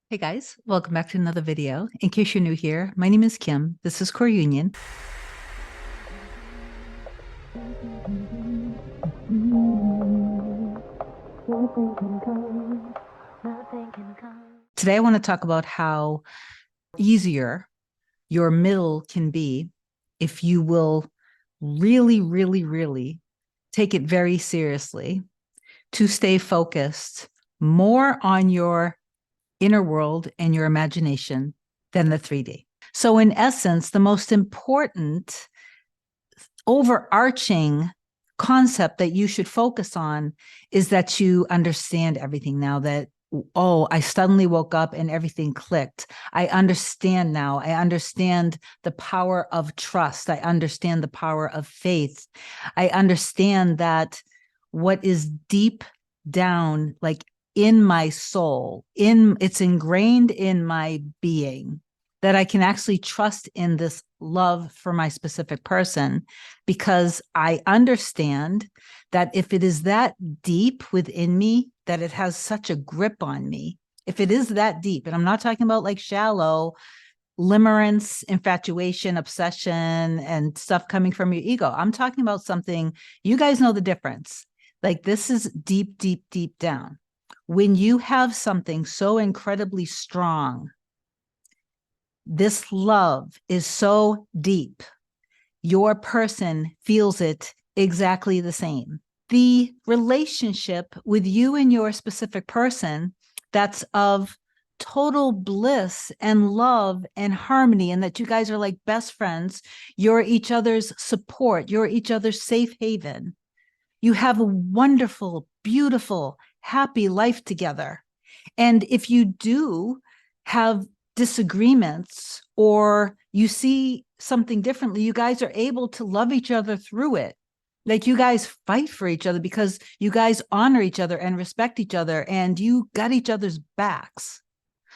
Hey guys, welcome back to another video. In case you're new here, my name is Kim. This is Core Union. Today I want to talk about how easier your middle can be if you will really take it very seriously to stay focused more on your inner world and your imagination than the 3D. So in essence, the most important overarching concept that you should focus on is that you understand everything now, that, oh, I suddenly woke up and everything clicked. I understand now. I understand the power of trust. I understand the power of faith. I understand that what is deep down, like in my soul, it's ingrained in my being, that I can actually trust in this love for my specific person, because I understand that if it is that deep within me, that it has such a grip on me, if it is that deep, and I'm not talking about like shallow limerence, infatuation, obsession, and stuff coming from your ego. I'm talking about something, you guys know the difference. Like this is deep down. When you have something so incredibly strong, this love is so deep, your person feels it exactly the same. The relationship with you and your specific person, that's of total bliss and love and harmony, and that you guys are like best friends. You're each other's support. You're each other's safe haven. You have a wonderful, beautiful, happy life together. And if you do have disagreements or you see something differently, you guys are able to love each other through it. Like you guys fight for each other because you guys honor each other and respect each other and you got each other's backs.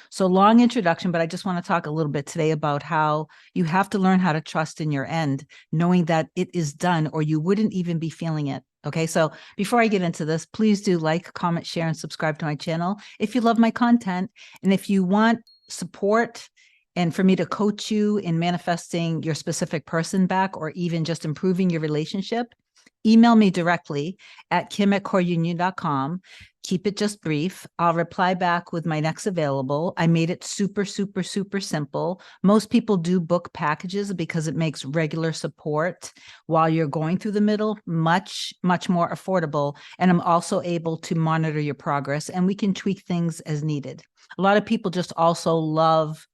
So long introduction, but I just want to talk a little bit today about how you have to learn how to trust in your end, knowing that it is done or you wouldn't even be feeling it. Okay, so before I get into this, please do like, comment, share, and subscribe to my channel if you love my content. And if you want support and for me to coach you in manifesting your specific person back or even just improving your relationship, email me directly at kim@coreunion.com. Keep it just brief. I'll reply back with my next available. I made it super simple. Most people do book packages because it makes regular support while you're going through the middle much more affordable. And I'm also able to monitor your progress and we can tweak things as needed. A lot of people just also love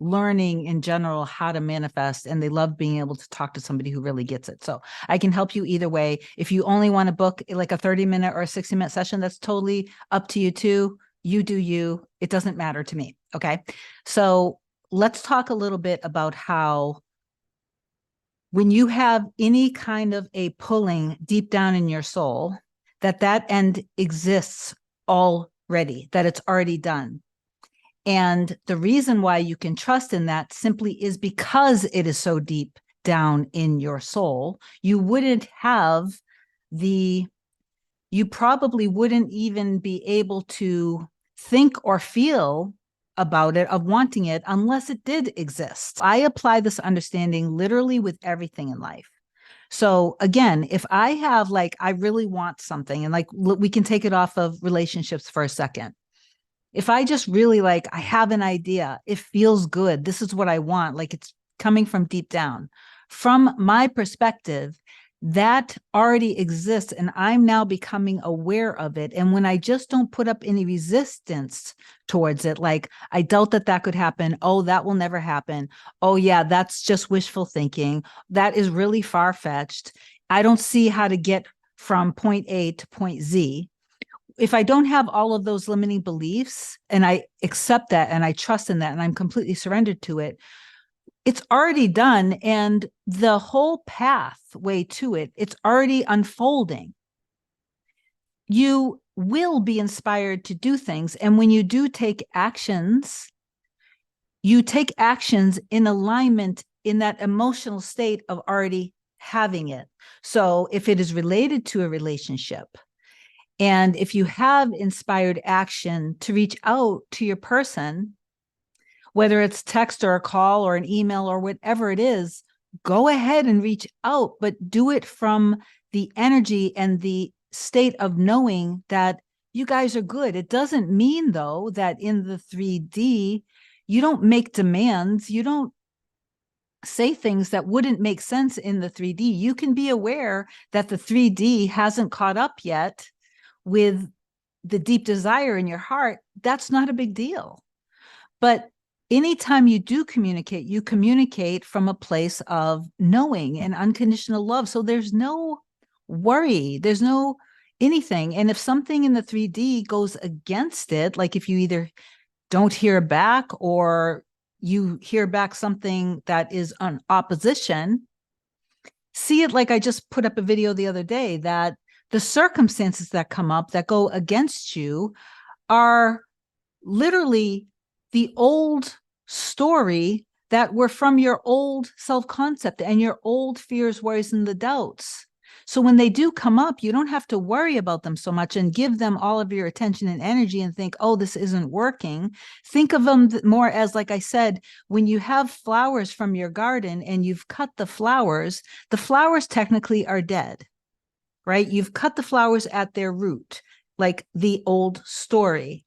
learning in general how to manifest, and they love being able to talk to somebody who really gets it. So I can help you either way. If you only want to book like a 30-minute or a 60-minute session, that's totally up to you too. You do you. It doesn't matter to me. Okay. So let's talk a little bit about how when you have any kind of a pulling deep down in your soul, that end exists already, that it's already done. And the reason why you can trust in that simply is because it is so deep down in your soul. You probably wouldn't even be able to think or feel about it, of wanting it, unless it did exist. I apply this understanding literally with everything in life. So again, if I have I really want something, and we can take it off of relationships for a second. If I just really I have an idea, it feels good, this is what I want, like it's coming from deep down. From my perspective, that already exists and I'm now becoming aware of it. And when I just don't put up any resistance towards it, like I doubt that could happen. Oh, that will never happen. Oh yeah, that's just wishful thinking. That is really far-fetched. I don't see how to get from point A to point Z. If I don't have all of those limiting beliefs and I accept that and I trust in that and I'm completely surrendered to it, it's already done. And the whole pathway to it, it's already unfolding. You will be inspired to do things. And when you do take actions, you take actions in alignment in that emotional state of already having it. So if it is related to a relationship, and if you have inspired action to reach out to your person, whether it's text or a call or an email or whatever it is, go ahead and reach out, but do it from the energy and the state of knowing that you guys are good. It doesn't mean, though, that in the 3D, you don't make demands. You don't say things that wouldn't make sense in the 3D. You can be aware that the 3D hasn't caught up yet with the deep desire in your heart. That's not a big deal. But anytime you do communicate, you communicate from a place of knowing and unconditional love. So there's no worry, there's no anything. And if something in the 3D goes against it, like if you either don't hear back or you hear back something that is an opposition, see it like I just put up a video the other day, that the circumstances that come up that go against you are literally the old story that were from your old self-concept and your old fears, worries, and the doubts. So when they do come up, you don't have to worry about them so much and give them all of your attention and energy and think, oh, this isn't working. Think of them more as, like I said, when you have flowers from your garden and you've cut the flowers technically are dead, right? You've cut the flowers at their root, like the old story.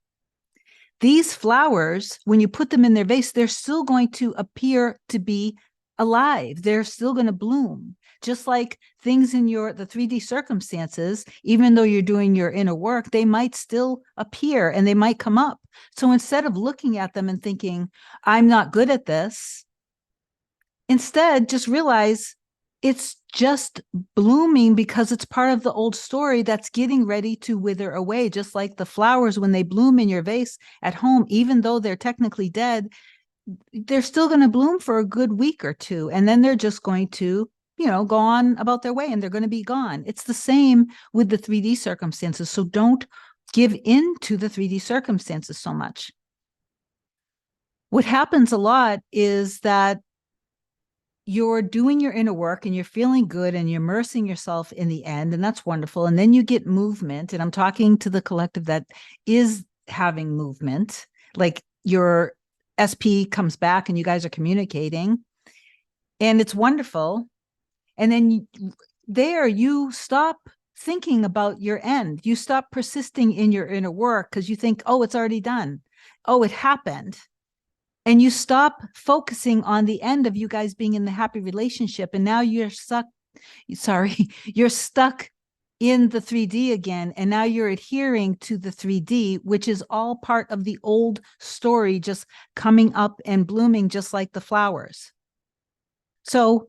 These flowers, when you put them in their vase, they're still going to appear to be alive. They're still going to bloom. Just like things in the 3D circumstances, even though you're doing your inner work, they might still appear and they might come up. So instead of looking at them and thinking, I'm not good at this, instead just realize it's just blooming because it's part of the old story that's getting ready to wither away. Just like the flowers, when they bloom in your vase at home, even though they're technically dead, they're still going to bloom for a good week or two. And then they're just going to, go on about their way and they're going to be gone. It's the same with the 3D circumstances. So don't give in to the 3D circumstances so much. What happens a lot is that you're doing your inner work and you're feeling good and you're immersing yourself in the end, and that's wonderful. And then you get movement, and I'm talking to the collective that is having movement, like your SP comes back and you guys are communicating and it's wonderful. And then you stop thinking about your end. You stop persisting in your inner work because you think, oh, it's already done. Oh, it happened. And you stop focusing on the end of you guys being in the happy relationship. And now you're stuck in the 3D again. And now you're adhering to the 3D, which is all part of the old story, just coming up and blooming just like the flowers. So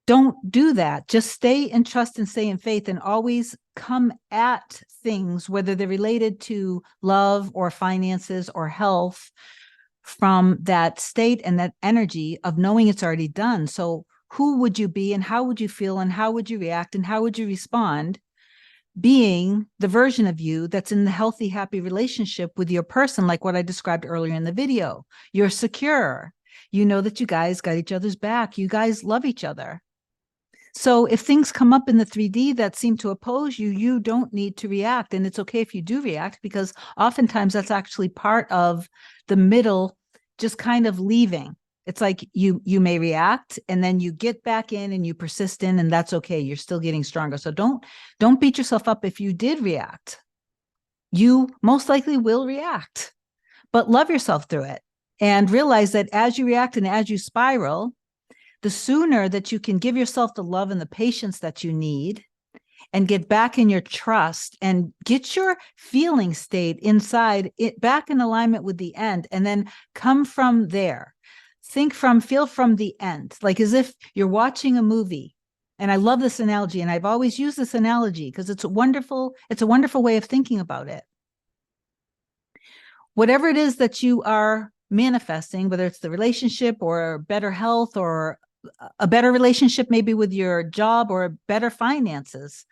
don't do that. Just stay in trust and stay in faith, and always come at things, whether they're related to love or finances or health, from that state and that energy of knowing it's already done. So who would you be and how would you feel and how would you react and how would you respond, being the version of you that's in the healthy, happy relationship with your person, like what I described earlier in the video. You're secure. You know that you guys got each other's back. You guys love each other. So if things come up in the 3D that seem to oppose you, you don't need to react. And it's okay if you do react, because oftentimes that's actually part of the middle, just kind of leaving. It's like you may react and then you get back in and you persist in, and that's okay. You're still getting stronger. So don't beat yourself up if you did react. You most likely will react, but love yourself through it and realize that as you react and as you spiral, the sooner that you can give yourself the love and the patience that you need and get back in your trust and get your feeling state inside it back in alignment with the end, and then come from there. Feel from the end, like as if you're watching a movie. And I love this analogy, and I've always used this analogy because it's a wonderful way of thinking about it. Whatever it is that you are manifesting, whether it's the relationship or better health or a better relationship maybe with your job or better finances,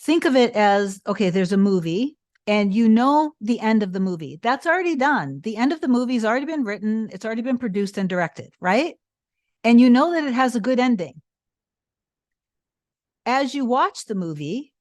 think of it as, okay, there's a movie and you know the end of the movie. That's already done. The end of the movie has already been written. It's already been produced and directed, right? And you know that it has a good ending. As you watch the movie,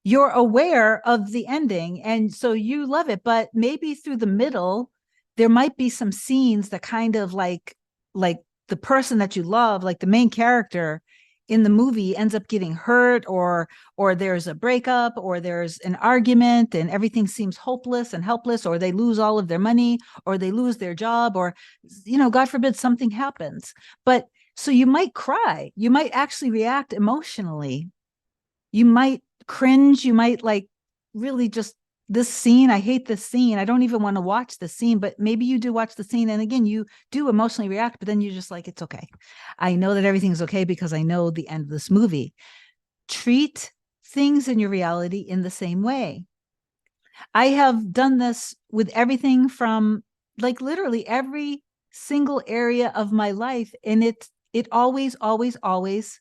you're aware of the ending, and so you love it, but maybe through the middle, there might be some scenes that kind of like the person that you love, like the main character in the movie, ends up getting hurt, or there's a breakup, or there's an argument and everything seems hopeless and helpless, or they lose all of their money, or they lose their job, or, you know, God forbid something happens. But so you might cry, you might actually react emotionally, you might cringe, you might like really just, this scene, I hate this scene, I don't even want to watch the scene, but maybe you do watch the scene, and again, you do emotionally react, but then you're just like, it's okay. I know that everything's okay because I know the end of this movie. Treat things in your reality in the same way. I have done this with everything from like literally every single area of my life, and it always, always, always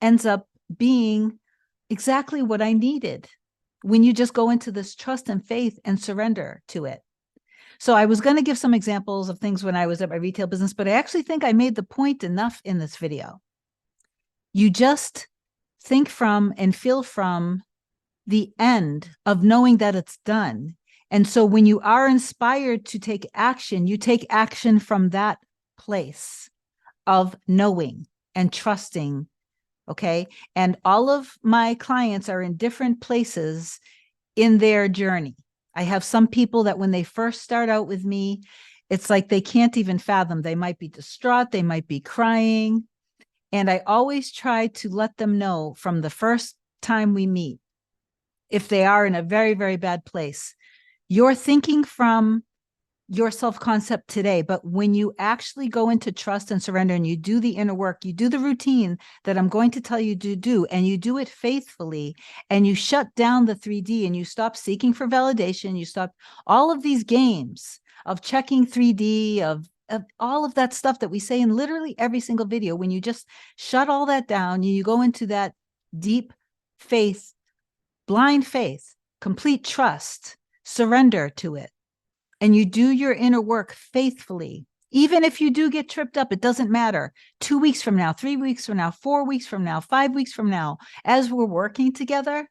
ends up being exactly what I needed when you just go into this trust and faith and surrender to it. So I was going to give some examples of things when I was at my retail business, but I actually think I made the point enough in this video. You just think from and feel from the end of knowing that it's done. And so when you are inspired to take action, you take action from that place of knowing and trusting. Okay. And all of my clients are in different places in their journey. I have some people that when they first start out with me, it's like they can't even fathom. They might be distraught, they might be crying. And I always try to let them know from the first time we meet, if they are in a very, very bad place, you're thinking from your self-concept today, but when you actually go into trust and surrender and you do the inner work, you do the routine that I'm going to tell you to do, and you do it faithfully, and you shut down the 3D and you stop seeking for validation, you stop all of these games of checking 3D, of all of that stuff that we say in literally every single video. When you just shut all that down, you go into that deep faith, blind faith, complete trust, surrender to it, and you do your inner work faithfully, even if you do get tripped up, it doesn't matter. 2 weeks from now, 3 weeks from now, 4 weeks from now, 5 weeks from now, as we're working together,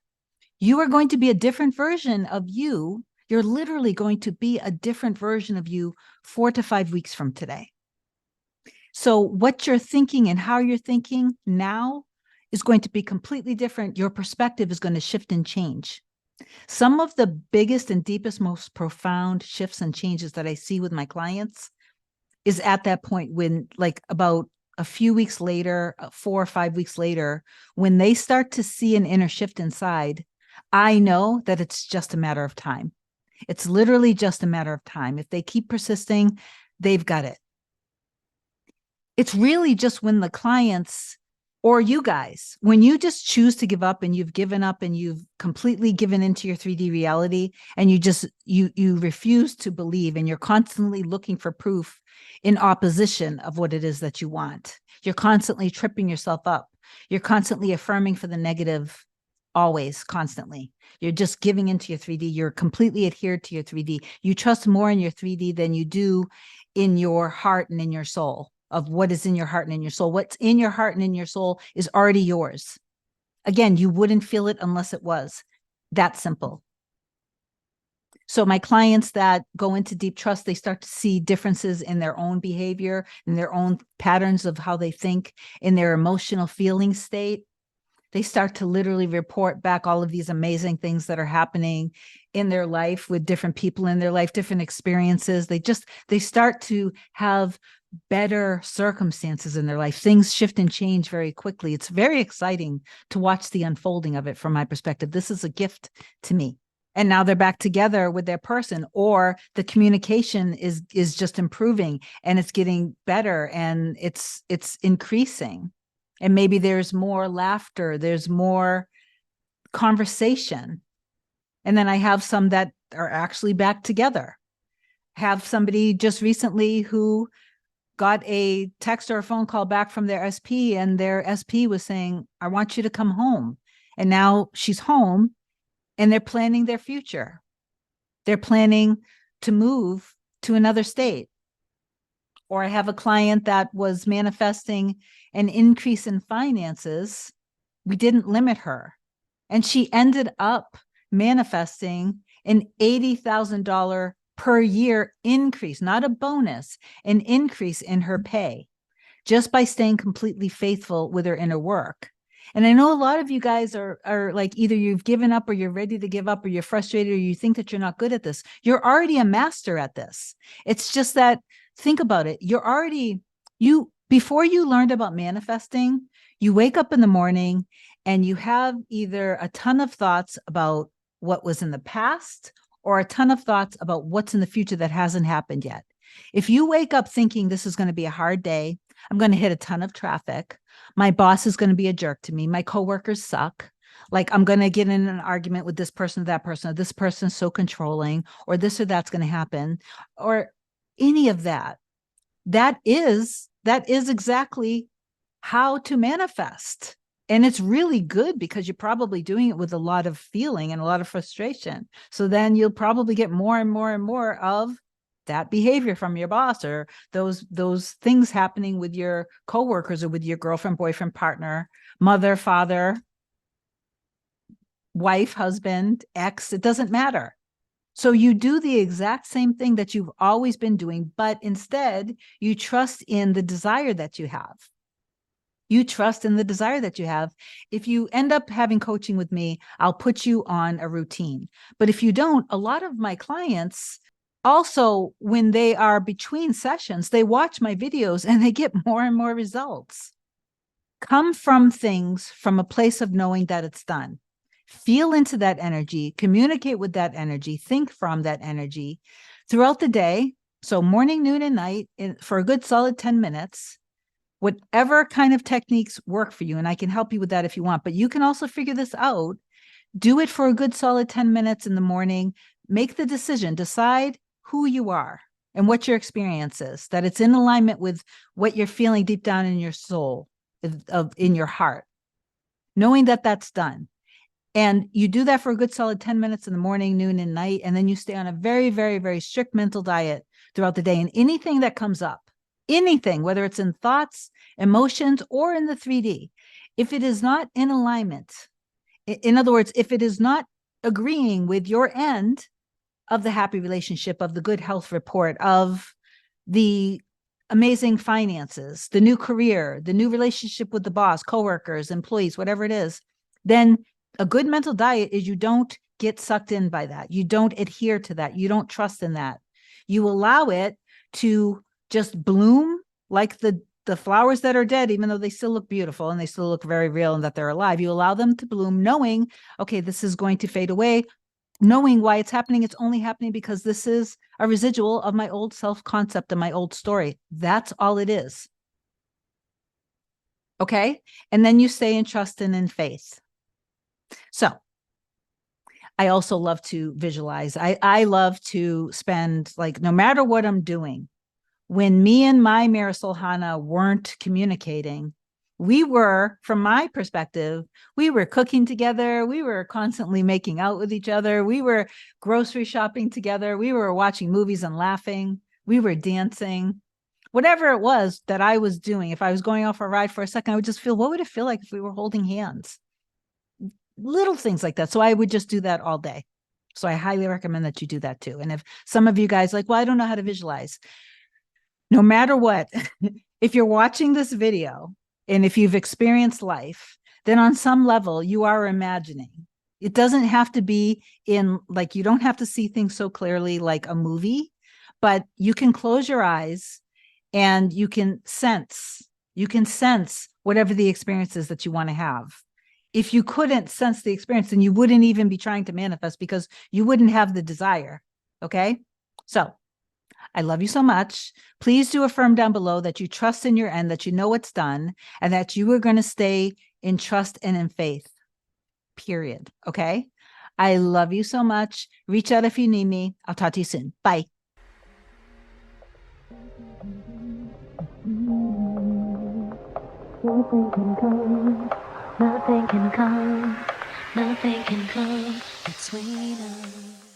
you are going to be a different version of you. You're literally going to be a different version of you 4 to 5 weeks from today. So what you're thinking and how you're thinking now is going to be completely different. Your perspective is going to shift and change. Some of the biggest and deepest, most profound shifts and changes that I see with my clients is at that point when, like, about a few weeks later, 4 or 5 weeks later, when they start to see an inner shift inside, I know that it's just a matter of time. It's literally just a matter of time. If they keep persisting, they've got it. It's really just when the clients, or you guys, when you just choose to give up and you've given up and you've completely given into your 3D reality, and you refuse to believe, and you're constantly looking for proof in opposition of what it is that you want. You're constantly tripping yourself up. You're constantly affirming for the negative, always, constantly. You're just giving into your 3D. You're completely adhered to your 3D. You trust more in your 3D than you do in your heart and in your soul. Of what is in your heart and in your soul. What's in your heart and in your soul is already yours. Again, you wouldn't feel it unless it was. That simple. So my clients that go into deep trust, they start to see differences in their own behavior, in their own patterns of how they think, in their emotional feeling state. They start to literally report back all of these amazing things that are happening in their life with different people in their life, different experiences. They start to have better circumstances in their life. Things shift and change very quickly. It's very exciting to watch the unfolding of it from my perspective. This is a gift to me. And now they're back together with their person, or the communication is just improving and it's getting better and it's increasing. And maybe there's more laughter, there's more conversation. And then I have some that are actually back together. Have somebody just recently who got a text or a phone call back from their SP, and their SP was saying, I want you to come home. And now she's home and they're planning their future. They're planning to move to another state. Or I have a client that was manifesting an increase in finances. We didn't limit her. And she ended up manifesting an $80,000 per year increase, not a bonus, an increase in her pay just by staying completely faithful with her inner work. And I know a lot of you guys are like, either you've given up or you're ready to give up or you're frustrated or you think that you're not good at this. You're already a master at this. It's just that, think about it. Before you learned about manifesting, you wake up in the morning and you have either a ton of thoughts about what was in the past or a ton of thoughts about what's in the future that hasn't happened yet. If you wake up thinking this is going to be a hard day, I'm going to hit a ton of traffic, my boss is going to be a jerk to me, my coworkers suck, like I'm going to get in an argument with this person, that person, or this person's so controlling, or this or that's going to happen, or any of that, that is exactly how to manifest. And it's really good because you're probably doing it with a lot of feeling and a lot of frustration. So then you'll probably get more and more and more of that behavior from your boss, or those things happening with your coworkers or with your girlfriend, boyfriend, partner, mother, father, wife, husband, ex, it doesn't matter. So you do the exact same thing that you've always been doing, but instead you trust in the desire that you have. You trust in the desire that you have. If you end up having coaching with me, I'll put you on a routine. But if you don't, a lot of my clients also, when they are between sessions, they watch my videos and they get more and more results. Come from things from a place of knowing that it's done. Feel into that energy, communicate with that energy, think from that energy throughout the day. So morning, noon, and night for a good solid 10 minutes. Whatever kind of techniques work for you, and I can help you with that if you want, but you can also figure this out. Do it for a good solid 10 minutes in the morning. Make the decision, decide who you are and what your experience is, that it's in alignment with what you're feeling deep down in your soul, in your heart, knowing that that's done. And you do that for a good solid 10 minutes in the morning, noon, and night, and then you stay on a very, very, very strict mental diet throughout the day. And anything that comes up, anything, whether it's in thoughts, emotions, or in the 3D, if it is not in alignment, in other words, if it is not agreeing with your end of the happy relationship, of the good health report, of the amazing finances, the new career, the new relationship with the boss, coworkers, employees, whatever it is, then a good mental diet is you don't get sucked in by that. You don't adhere to that. You don't trust in that. You allow it to just bloom like the flowers that are dead, even though they still look beautiful and they still look very real and that they're alive. You allow them to bloom knowing, okay, this is going to fade away, knowing why it's happening. It's only happening because this is a residual of my old self-concept and my old story. That's all it is. Okay? And then you stay in trust and in faith. So I also love to visualize. I love to spend, like, no matter what I'm doing, when me and my Marisol Hannah weren't communicating, we were, from my perspective, we were cooking together. We were constantly making out with each other. We were grocery shopping together. We were watching movies and laughing. We were dancing. Whatever it was that I was doing, if I was going off a ride for a second, I would just feel, what would it feel like if we were holding hands? Little things like that. So I would just do that all day. So I highly recommend that you do that too. And if some of you guys like, well, I don't know how to visualize. No matter what, if you're watching this video and if you've experienced life, then on some level you are imagining. It doesn't have to be in, like, you don't have to see things so clearly like a movie, but you can close your eyes and you can sense whatever the experience is that you want to have. If you couldn't sense the experience, then you wouldn't even be trying to manifest because you wouldn't have the desire. Okay. So I love you so much. Please do affirm down below that you trust in your end, that you know it's done, and that you are going to stay in trust and in faith, period. Okay? I love you so much. Reach out if you need me. I'll talk to you soon. Bye. Nothing can come, nothing can come, nothing can come between us.